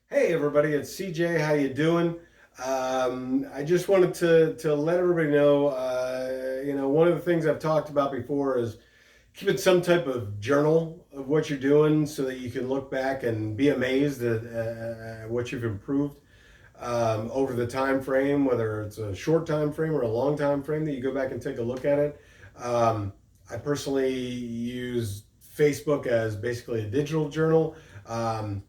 Hey everybody, it's CJ. How you doing? I just wanted to let everybody know. One of the things I've talked about before is keeping some type of journal of what you're doing, so that you can look back and be amazed at what you've improved over the time frame, whether it's a short time frame or a long time frame. That you go back and take a look at it. I personally use Facebook as basically a digital journal. Um,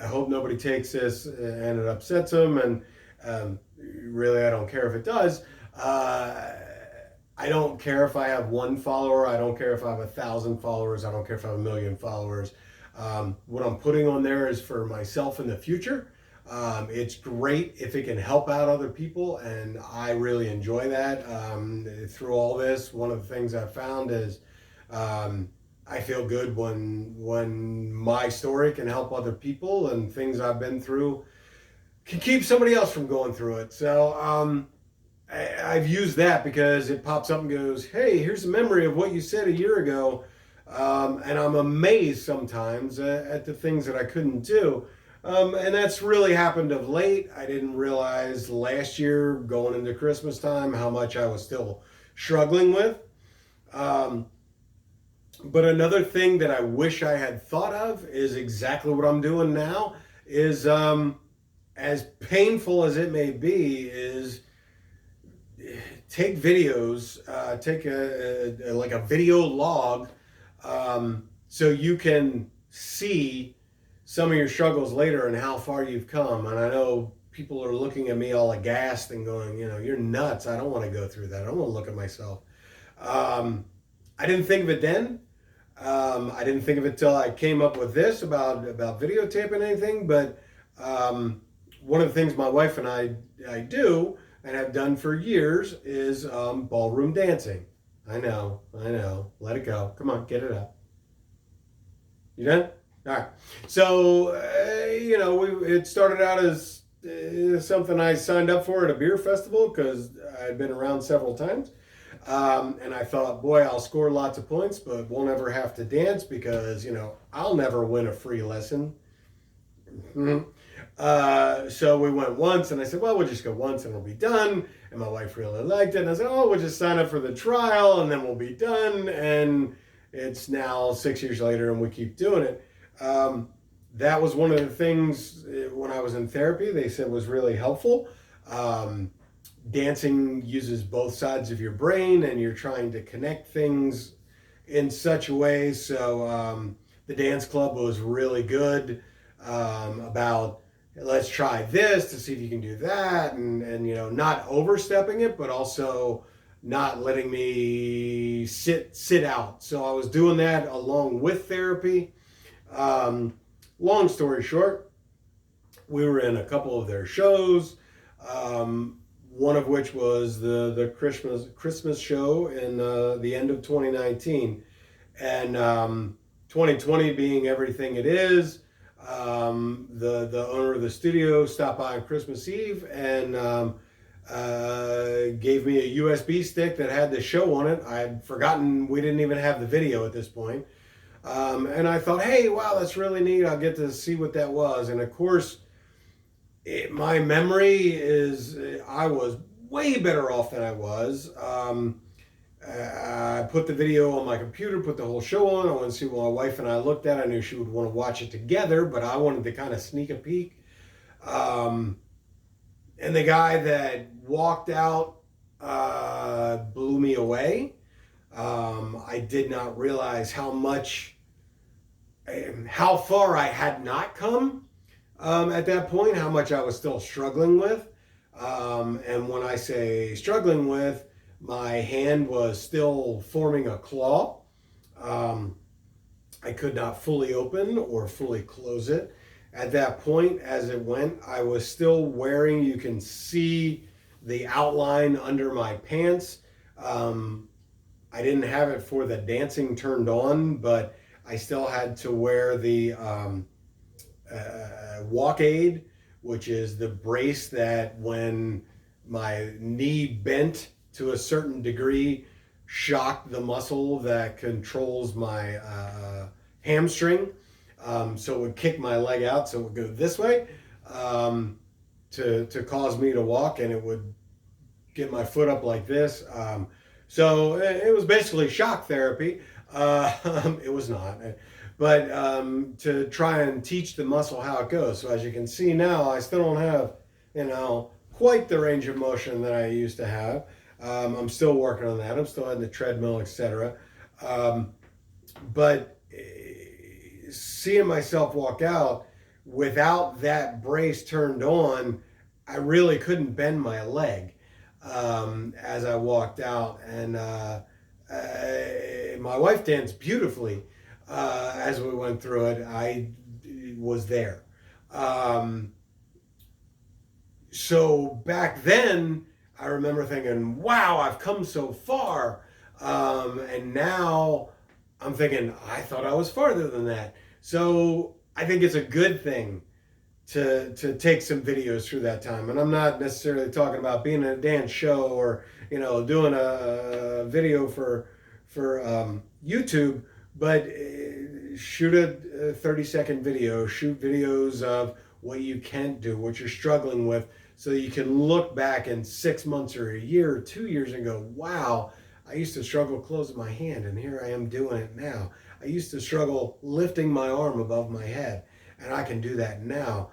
I hope nobody takes this and it upsets them. And really, I don't care if it does. Uh, I don't care if I have one follower. I don't care if I have 1,000 followers. I don't care if I have 1,000,000 followers. What I'm putting on there is for myself in the future. It's great if it can help out other people, and I really enjoy that. Through all this, one of the things I've found is um, I feel good when my story can help other people, and things I've been through can keep somebody else from going through it. So I've used that because it pops up and goes, "Hey, here's a memory of what you said a year ago," and I'm amazed sometimes at the things that I couldn't do. And that's really happened of late. I didn't realize last year, going into Christmas time, how much I was still struggling with. Um, but another thing that I wish I had thought of is exactly what I'm doing now. Is as painful as it may be, is take videos, take like a video log, so you can see some of your struggles later and how far you've come. And I know people are looking at me all aghast and going, you're nuts. I don't want to go through that. I don't want to look at myself. Um, I didn't think of it then. I didn't think of it till I came up with this about videotaping anything. But one of the things my wife and I do and have done for years is ballroom dancing. I know, I know. Let it go. Come on, get it up. You done? All right. So it started out as something I signed up for at a beer festival because I'd been around several times. And I thought, boy, I'll score lots of points, but won't ever have to dance because, I'll never win a free lesson. Mm-hmm. So we went once, and I said, well, we'll just go once and we'll be done. And my wife really liked it. And I said, oh, we'll just sign up for the trial and then we'll be done. And it's now 6 years later and we keep doing it. Um, that was one of the things when I was in therapy, they said was really helpful. Um, Dancing uses both sides of your brain, and you're trying to connect things in such a way. So the dance club was really good about, let's try this to see if you can do that, and not overstepping it, but also not letting me sit out. So I was doing that along with therapy. Um, Long story short, we were in a couple of their shows. Um, One of which was the Christmas show in the end of 2019, and 2020 being everything it is. The owner of the studio stopped by on Christmas Eve and gave me a USB stick that had the show on it. I had forgotten we didn't even have the video at this point. And I thought, hey, wow, that's really neat. I'll get to see what that was. And of course, my memory is I was way better off than I was. I put the video on my computer, put the whole show on. I wanted to see what my wife and I looked at. I knew she would want to watch it together, but I wanted to kind of sneak a peek. Um, and the guy that walked out blew me away. I did not realize how far I had not come at that point, how much I was still struggling with. And when I say struggling with, my hand was still forming a claw. Um, I could not fully open or fully close it. At that point, as it went, I was still wearing, you can see the outline under my pants. Um, I didn't have it for the dancing turned on, but I still had to wear the walk aid, which is the brace that when my knee bent to a certain degree, shocked the muscle that controls my hamstring. So it would kick my leg out, so it would go this way, to cause me to walk, and it would get my foot up like this. So it was basically shock therapy. It was not, but to try and teach the muscle how it goes. So as you can see now, I still don't have, quite the range of motion that I used to have. I'm still working on that. I'm still on the treadmill, etc. But seeing myself walk out without that brace turned on, I really couldn't bend my leg as I walked out. And my wife danced beautifully as we went through it. I was there. So back then, I remember thinking, wow, I've come so far. And now I'm thinking, I thought I was farther than that. So I think it's a good thing to take some videos through that time. And I'm not necessarily talking about being in a dance show or doing a video for YouTube, but shoot a 30-second video. Shoot videos of what you can't do, what you're struggling with, so you can look back in 6 months or a year or 2 years and go, wow, I used to struggle closing my hand, and here I am doing it now. I used to struggle lifting my arm above my head, and I can do that now.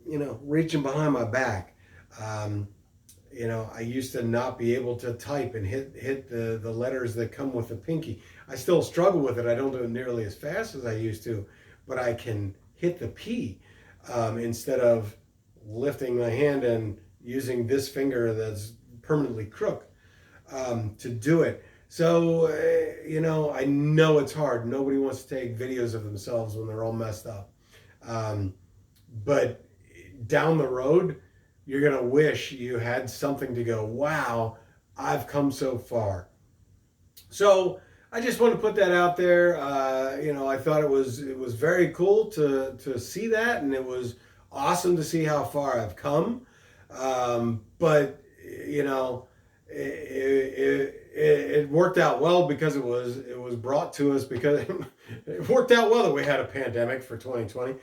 Reaching behind my back. I used to not be able to type and hit the letters that come with the pinky. I still struggle with it. I don't do it nearly as fast as I used to, but I can hit the P instead of lifting my hand and using this finger that's permanently crooked to do it. So, I know it's hard. Nobody wants to take videos of themselves when they're all messed up. But down the road, you're going to wish you had something to go, wow, I've come so far. So I just want to put that out there. I thought it was very cool to see that, and it was awesome to see how far I've come. But it worked out well because it was brought to us because it worked out well that we had a pandemic for 2020.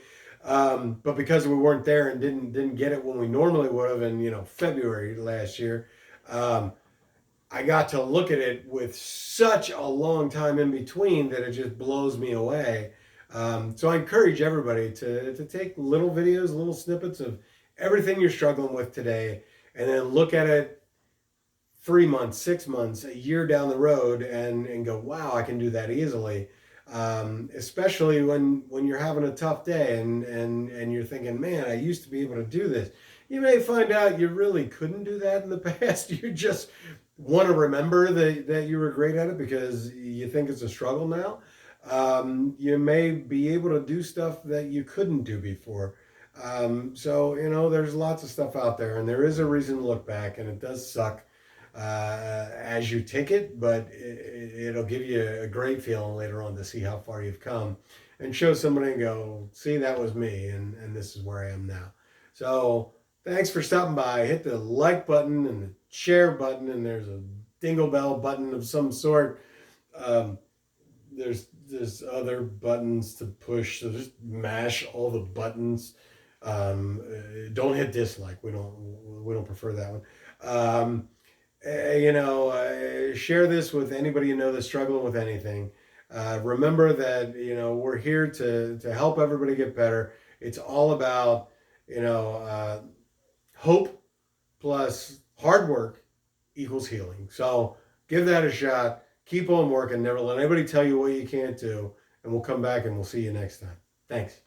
But because we weren't there and didn't get it when we normally would have in February last year, I got to look at it with such a long time in between that it just blows me away. So I encourage everybody to take little videos, little snippets of everything you're struggling with today, and then look at it 3 months, 6 months, a year down the road, and go, wow, I can do that easily. Especially when you're having a tough day and you're thinking, man, I used to be able to do this. You may find out you really couldn't do that in the past. You just want to remember that you were great at it because you think it's a struggle now. You may be able to do stuff that you couldn't do before. So there's lots of stuff out there, and there is a reason to look back, and it does suck as you take it, but it'll give you a great feeling later on to see how far you've come and show somebody and go, see, that was me, and this is where I am now. So thanks for stopping by. Hit the like button and the share button, and there's a dingle bell button of some sort. There's other buttons to push, so just mash all the buttons. Don't hit dislike. We don't prefer that one. Share this with anybody you know that's struggling with anything. Remember that we're here to help everybody get better. It's all about hope plus hard work equals healing. So give that a shot. Keep on working. Never let anybody tell you what you can't do. And we'll come back and we'll see you next time. Thanks.